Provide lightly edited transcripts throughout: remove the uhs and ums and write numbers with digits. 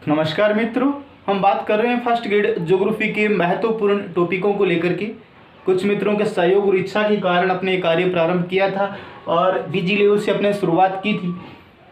नमस्कार मित्रों, हम बात कर रहे हैं फर्स्ट ग्रेड ज्योग्राफी के महत्वपूर्ण टॉपिकों को लेकर के। कुछ मित्रों के सहयोग और इच्छा के कारण अपने कार्य प्रारंभ किया था और बीजी लेवल से अपने शुरुआत की थी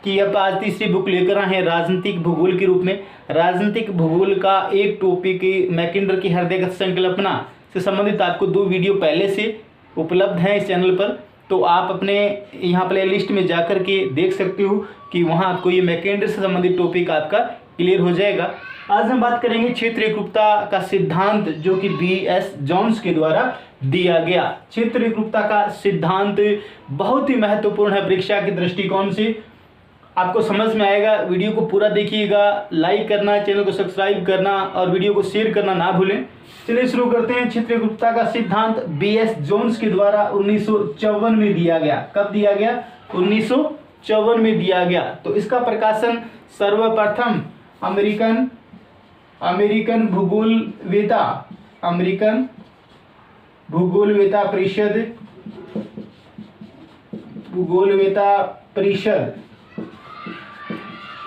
कि अब आज तीसरी बुक लेकर आए हैं राजनीतिक भूगोल के रूप में। राजनीतिक भूगोल का एक टॉपिक मैकेंडर की हृदयगत संकल्पना से संबंधित आपको 2 वीडियो पहले से उपलब्ध हैं इस चैनल पर, तो आप अपने यहाँ प्ले लिस्ट में जाकर के देख सकते हो कि वहाँ आपको ये मैकेंडर से संबंधित टॉपिक आपका क्लियर हो जाएगा। आज हम बात करेंगे क्षेत्र एकरूपता का सिद्धांत, जो कि B.S. जोन्स के द्वारा दिया गया। क्षेत्र एकरूपता का सिद्धांत बहुत ही महत्वपूर्ण है परीक्षा के दृष्टिकोण से। आपको समझ में आएगा, वीडियो को पूरा देखिएगा, लाइक करना, चैनल को सब्सक्राइब करना और वीडियो को शेयर करना ना भूलें। चलिए शुरू करते हैं। क्षेत्र एकरूपता का सिद्धांत B.S. जोन्स के द्वारा 1954 में दिया गया। कब दिया गया? 1954 में दिया गया। तो इसका प्रकाशन सर्वप्रथम अमेरिकन भूगोलवेता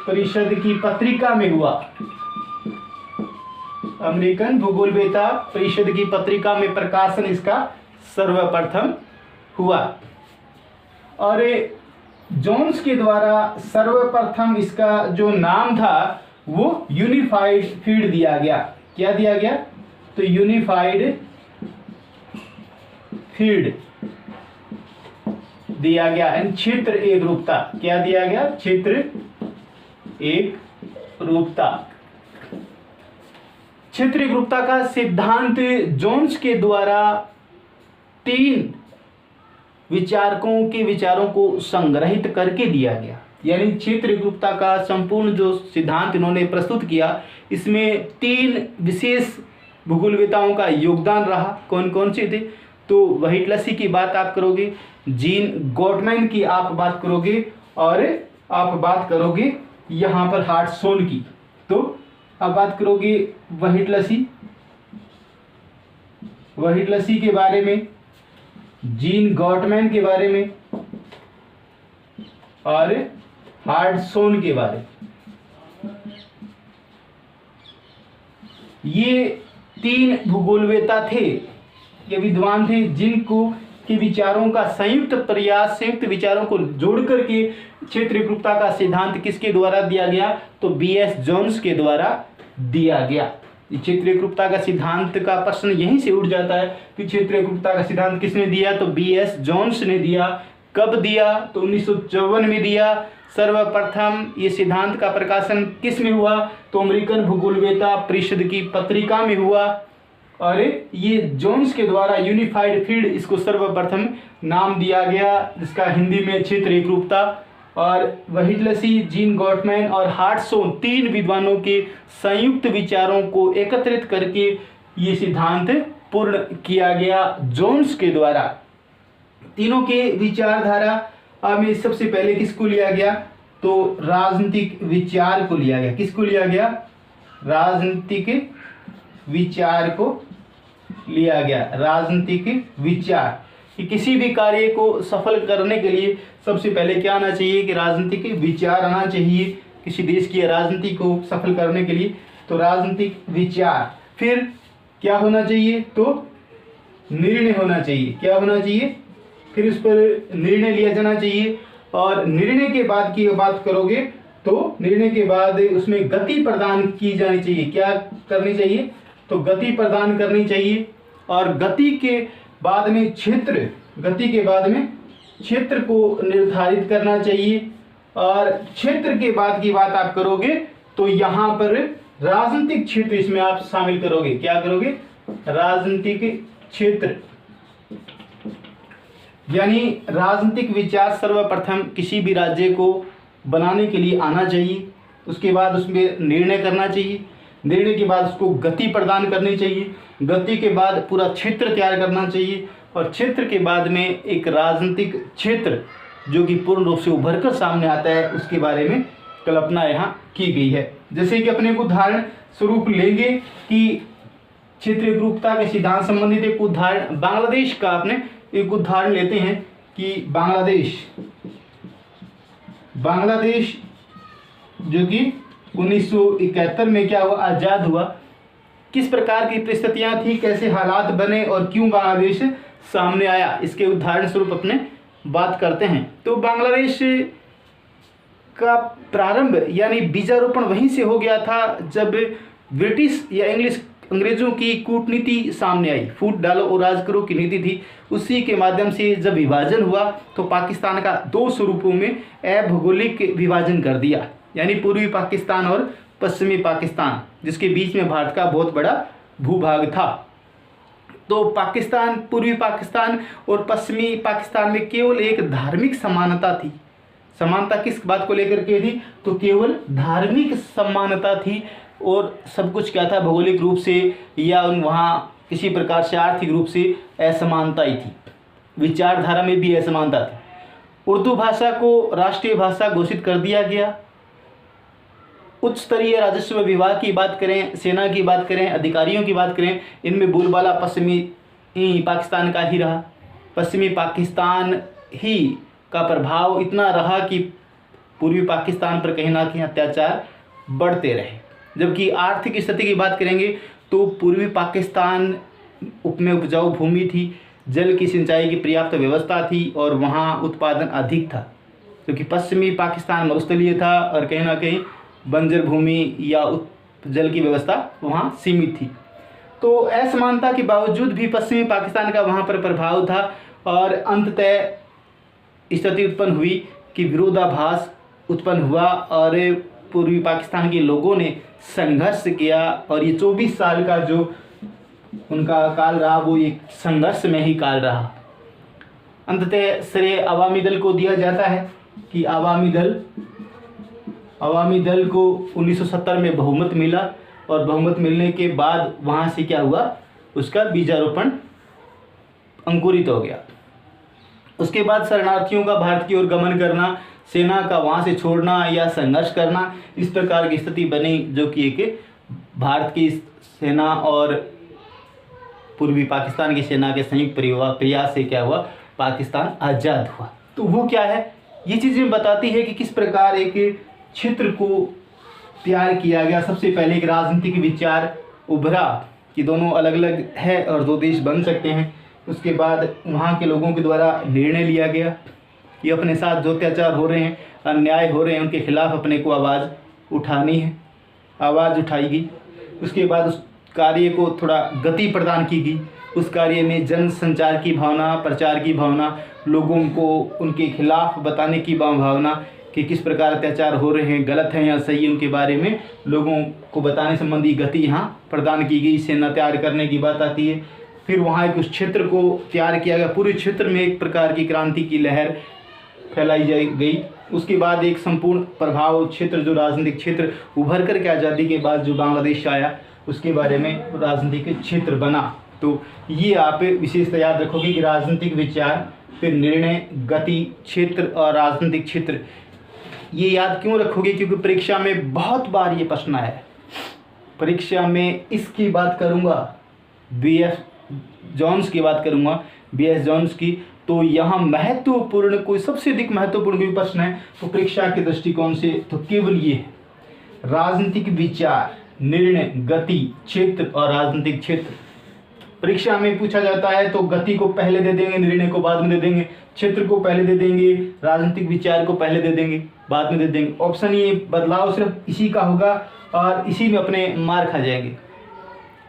परिषद की पत्रिका में हुआ। अमेरिकन भूगोलवेता परिषद की पत्रिका में प्रकाशन इसका सर्वप्रथम हुआ और जोन्स के द्वारा सर्वप्रथम इसका जो नाम था वो यूनिफाइड फील्ड दिया गया। क्या दिया गया? तो यूनिफाइड फील्ड दिया गया। क्षेत्र एकरूपता क्या दिया गया? क्षेत्र एकरूपता। क्षेत्र एकरूपता का सिद्धांत जोन्स के द्वारा 3 विचारकों के विचारों को संग्रहित करके दिया गया। यानी क्षेत्र एकरूपता का संपूर्ण जो सिद्धांत इन्होंने प्रस्तुत किया, इसमें 3 विशेष भूगोलवेताओं का योगदान रहा। कौन कौन से थे? तो व्हाइटलसी की बात आप करोगे, जीन गॉटमैन की आप बात करोगे और आप बात करोगे यहाँ पर हार्टसोन की। तो आप बात करोगे व्हाइटलसी के बारे में, जीन गॉटमैन के बारे में और हार्टसोन के बारे में। ये 3 भूगोलवेता थे, ये विद्वान थे जिनको के विचारों का संयुक्त प्रयास, संयुक्त विचारों को जोड़ करके क्षेत्र एकरूपता का सिद्धांत किसके द्वारा दिया गया? तो B.S. जोन्स के द्वारा दिया गया। क्षेत्र एकरूपता का सिद्धांत का प्रश्न यहीं से उठ जाता है कि क्षेत्र एकरूपता का सिद्धांत किसने दिया? तो B.S. जोन्स ने दिया। कब दिया? तो 1954 में दिया। सर्वप्रथम ये सिद्धांत का प्रकाशन किस में हुआ? तो अमेरिकन भूगोलवेता परिषद की पत्रिका में हुआ और ये जोन्स के द्वारा यूनिफाइड फील्ड इसको सर्वप्रथम नाम दिया गया, जिसका हिंदी में क्षेत्र एकरूपता। और व्हाइटलसी, जीन गॉटमैन और हार्टसोन 3 विद्वानों के संयुक्त विचारों को एकत्रित करके ये सिद्धांत पूर्ण किया गया जोन्स के द्वारा। तीनों के विचारधारा में सबसे पहले किसको लिया गया? तो राजनीतिक विचार को लिया गया। किसको लिया गया? राजनीतिक विचार को लिया गया। राजनीतिक विचार कि किसी भी कार्य को सफल करने के लिए सबसे पहले क्या आना चाहिए? कि राजनीतिक विचार आना चाहिए किसी देश की राजनीति को सफल करने के लिए। तो राजनीतिक विचार, फिर क्या होना चाहिए? तो निर्णय होना चाहिए। क्या होना चाहिए? फिर उस पर निर्णय लिया जाना चाहिए। और निर्णय के बाद की बात करोगे तो निर्णय के बाद उसमें गति प्रदान की जानी चाहिए। क्या करनी चाहिए? तो गति प्रदान करनी चाहिए। और गति के बाद में क्षेत्र को निर्धारित करना चाहिए। और क्षेत्र के बाद की बात आप करोगे तो यहाँ पर राजनीतिक क्षेत्र इसमें आप शामिल करोगे। क्या करोगे? राजनीतिक क्षेत्र। यानी राजनीतिक विचार सर्वप्रथम किसी भी राज्य को बनाने के लिए आना चाहिए। उसके बाद उसमें निर्णय करना चाहिए। निर्णय के बाद उसको गति प्रदान करनी चाहिए। गति के बाद पूरा क्षेत्र तैयार करना चाहिए। और क्षेत्र के बाद में एक राजनीतिक क्षेत्र जो कि पूर्ण रूप से उभर कर सामने आता है, उसके बारे में कल्पना यहाँ की गई है। जैसे कि अपने एक उदाहरण स्वरूप लेंगे कि क्षेत्र एकरूपता के सिद्धांत संबंधित एक उदाहरण बांग्लादेश का अपने एक उदाहरण लेते हैं कि बांग्लादेश जो कि 1971 में क्या हुआ, आज़ाद हुआ। किस प्रकार की परिस्थितियां थी, कैसे हालात बने और क्यों बांग्लादेश सामने आया, इसके उदाहरण स्वरूप अपने बात करते हैं। तो बांग्लादेश का प्रारंभ यानी बीजारोपण वहीं से हो गया था जब ब्रिटिश या अंग्रेजों की कूटनीति सामने आई। फूट डालो और राज करो की नीति थी, उसी के माध्यम से जब विभाजन हुआ तो पाकिस्तान का दो स्वरूपों में अभौगोलिक विभाजन कर दिया, यानी पूर्वी पाकिस्तान और पश्चिमी पाकिस्तान, जिसके बीच में भारत का बहुत बड़ा भूभाग था। तो पाकिस्तान, पूर्वी पाकिस्तान और पश्चिमी पाकिस्तान में केवल एक धार्मिक समानता थी। समानता किस बात को लेकर के थी, तो केवल धार्मिक समानता थी, और सब कुछ क्या था, भौगोलिक रूप से या वहाँ किसी प्रकार से आर्थिक रूप से असमानता ही थी। विचारधारा में भी असमानता थी। उर्दू भाषा को राष्ट्रीय भाषा घोषित कर दिया गया। उच्च स्तरीय राजस्व विभाग की बात करें, सेना की बात करें, अधिकारियों की बात करें, इनमें बोलबाला पश्चिमी पाकिस्तान का ही रहा। पश्चिमी पाकिस्तान ही का प्रभाव इतना रहा कि पूर्वी पाकिस्तान पर कहीं ना कहीं अत्याचार बढ़ते रहे। जबकि आर्थिक स्थिति की बात करेंगे तो पूर्वी पाकिस्तान में उपजाऊ भूमि थी, जल की सिंचाई की पर्याप्त व्यवस्था थी और वहाँ उत्पादन अधिक था, क्योंकि पश्चिमी पाकिस्तान मरुस्थलीय था और कहीं ना कहीं बंजर भूमि या जल की व्यवस्था वहाँ सीमित थी। तो असमानता के बावजूद भी पश्चिमी पाकिस्तान का वहाँ पर प्रभाव था और अंततः स्थिति उत्पन्न हुई कि विरोधाभास उत्पन्न हुआ और पूर्वी पाकिस्तान के लोगों ने संघर्ष किया, और ये 24 साल का जो उनका काल रहा वो एक संघर्ष में ही काल रहा। अंततः श्रेय अवामी दल को दिया जाता है कि अवामी दल को 1970 में बहुमत मिला, और बहुमत मिलने के बाद वहाँ से क्या हुआ, उसका बीजारोपण अंकुरित हो गया। उसके बाद शरणार्थियों का भारत की ओर गमन करना, सेना का वहाँ से छोड़ना या संघर्ष करना, इस प्रकार की स्थिति बनी, जो कि एक भारत की सेना और पूर्वी पाकिस्तान की सेना के संयुक्त प्रयास से क्या हुआ, पाकिस्तान आज़ाद हुआ। तो वो क्या है, ये चीज़ें बताती है कि किस प्रकार एक क्षेत्र को तैयार किया गया। सबसे पहले एक राजनीतिक विचार उभरा कि दोनों अलग अलग है और दो देश बन सकते हैं। उसके बाद वहाँ के लोगों के द्वारा निर्णय लिया गया कि अपने साथ जो अत्याचार हो रहे हैं, अन्याय हो रहे हैं, उनके खिलाफ अपने को आवाज़ उठानी है। आवाज़ उठाई गई। उसके बाद उस कार्य को थोड़ा गति प्रदान की गई। उस कार्य में जन संचार की भावना, प्रचार की भावना, लोगों को उनके खिलाफ बताने की भावना कि किस प्रकार अत्याचार हो रहे हैं, गलत हैं या सही, उनके बारे में लोगों को बताने संबंधी गति यहाँ प्रदान की गई। सेना तैयार करने की बात आती है। फिर वहाँ एक उस क्षेत्र को तैयार किया गया, पूरे क्षेत्र में एक प्रकार की क्रांति की लहर फैलाई गई। उसके बाद एक संपूर्ण प्रभाव क्षेत्र, जो राजनीतिक क्षेत्र उभर कर के आज़ादी के बाद जो बांग्लादेश आया, उसके बारे में राजनीतिक क्षेत्र बना। तो ये आप विशेषता याद रखोगे कि राजनीतिक विचार, फिर निर्णय, गति, क्षेत्र और राजनीतिक क्षेत्र। ये याद क्यों रखोगे, क्योंकि परीक्षा में बहुत बार ये प्रश्न आया है। परीक्षा में इसकी बात करूँगा, B.F. जॉन्स की बात करूँगा, B.S. जॉन्स की। तो यहाँ महत्वपूर्ण, कोई सबसे अधिक महत्वपूर्ण कोई प्रश्न है तो परीक्षा के दृष्टिकोण से तो केवल ये है, राजनीतिक विचार, निर्णय, गति, क्षेत्र और राजनीतिक क्षेत्र। परीक्षा में पूछा जाता है तो गति को पहले दे देंगे, निर्णय को बाद में दे देंगे, क्षेत्र को पहले दे देंगे, राजनीतिक विचार को पहले दे देंगे, बाद में दे देंगे। ऑप्शन ये बदलाव सिर्फ इसी का होगा और इसी में अपने मार्क खा जाएंगे।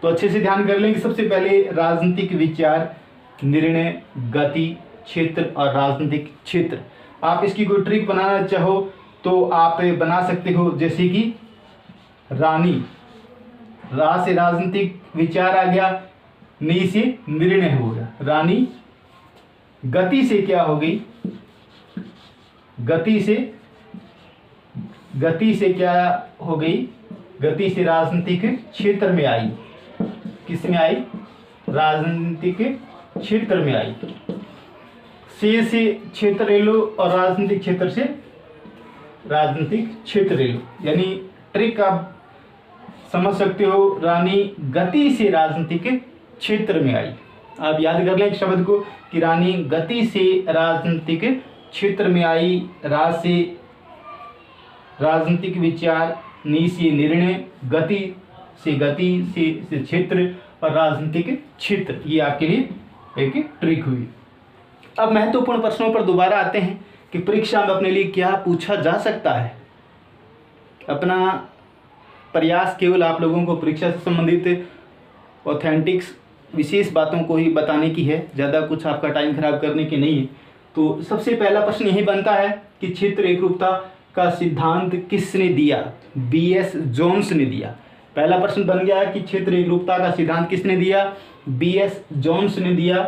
तो अच्छे से ध्यान कर लेंगे। सबसे पहले राजनीतिक विचार, निर्णय, गति, क्षेत्र और राजनीतिक क्षेत्र। आप इसकी कोई ट्रिक बनाना चाहो तो आप बना सकते हो, जैसे कि रानी, रा से राजनीतिक विचार आ गया, नी से निर्णय हो गया, रानी। गति से क्या हो गई, गति से क्या हो गई, गति से राजनीतिक क्षेत्र में आई। किस में आई, राजनीतिक क्षेत्र में आई। से क्षेत्र ले लो और राजनीतिक क्षेत्र से राजनीतिक क्षेत्र ले लो। यानी ट्रिक आप समझ सकते हो, रानी गति से राजनीतिक क्षेत्र में आई। आप याद कर लें एक शब्द को कि रानी गति से राजनीतिक क्षेत्र में आई। राज से राजनीतिक विचार, नि से निर्णय, गति से क्षेत्र और राजनीतिक क्षेत्र। ये आपके लिए एक ट्रिक हुई। अब महत्वपूर्ण प्रश्नों पर दोबारा आते हैं कि परीक्षा में अपने लिए क्या पूछा जा सकता है। अपना प्रयास केवल आप लोगों को परीक्षा से संबंधित ऑथेंटिक्स विशेष बातों को ही बताने की है, ज़्यादा कुछ आपका टाइम खराब करने की नहीं है। तो सबसे पहला प्रश्न यही बनता है कि क्षेत्र एकरूपता का सिद्धांत किसने दिया? B.S. जोन्स ने दिया। पहला प्रश्न बन गया कि क्षेत्र एकरूपता का सिद्धांत किसने दिया? B.S. जोन्स ने दिया।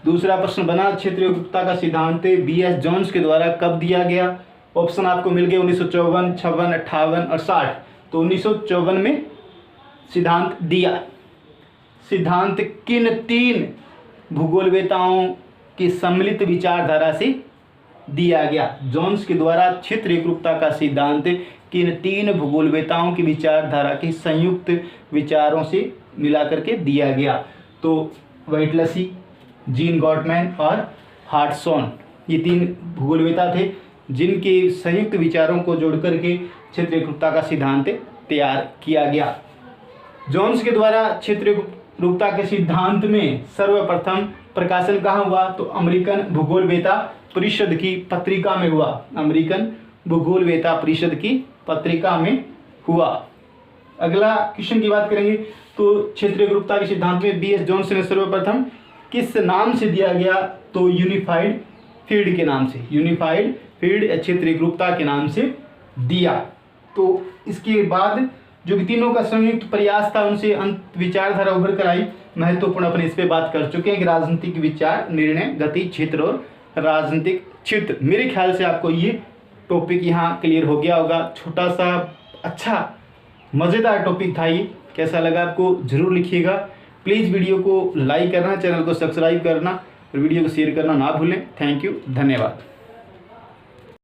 दूसरा प्रश्न बना क्षेत्र एकरूपता का सिद्धांत B.S. जोन्स के द्वारा कब दिया गया? ऑप्शन आपको मिल गए 1954, 56, 58 और 60। तो 1954 में सिद्धांत दिया। सिद्धांत किन 3 भूगोलवेताओं की सम्मिलित विचारधारा से दिया गया? जोन्स के द्वारा क्षेत्र एकरूपता का सिद्धांत किन 3 भूगोलवेताओं की विचारधारा के संयुक्त विचारों से मिलाकर के दिया गया? तो व्हाइटलसी, जीन गॉटमैन और हार्टसॉन, ये 3 भूगोलवेता थे जिनके संयुक्त विचारों को जोड़कर के क्षेत्र एकरूपता का सिद्धांत तैयार किया गया। जोन्स के द्वारा क्षेत्र एकरूपता के सिद्धांत में सर्वप्रथम प्रकाशन कहाँ हुआ? तो अमेरिकन भूगोलवेता परिषद की पत्रिका में हुआ। अमेरिकन भूगोलवेता परिषद की पत्रिका में हुआ। अगला क्वेश्चन की बात करेंगे तो क्षेत्र एकरूपता के सिद्धांत में B.S. जोन्स ने सर्वप्रथम किस नाम से दिया गया? तो यूनिफाइड फील्ड के नाम से, यूनिफाइड फील्ड क्षेत्र एकरूपता के नाम से दिया। तो इसके बाद जो कि तीनों का संयुक्त प्रयास था उनसे अंत विचारधारा उभर कर आई। महत्वपूर्ण अपन इस पे बात कर चुके हैं कि राजनीतिक विचार, निर्णय, गति, क्षेत्र और राजनीतिक क्षेत्र। मेरे ख्याल से आपको ये टॉपिक यहाँ क्लियर हो गया होगा। छोटा सा अच्छा मज़ेदार टॉपिक था ये। कैसा लगा आपको ज़रूर लिखिएगा। प्लीज़ वीडियो को लाइक करना, चैनल को सब्सक्राइब करना और वीडियो को शेयर करना ना भूलें। थैंक यू, धन्यवाद।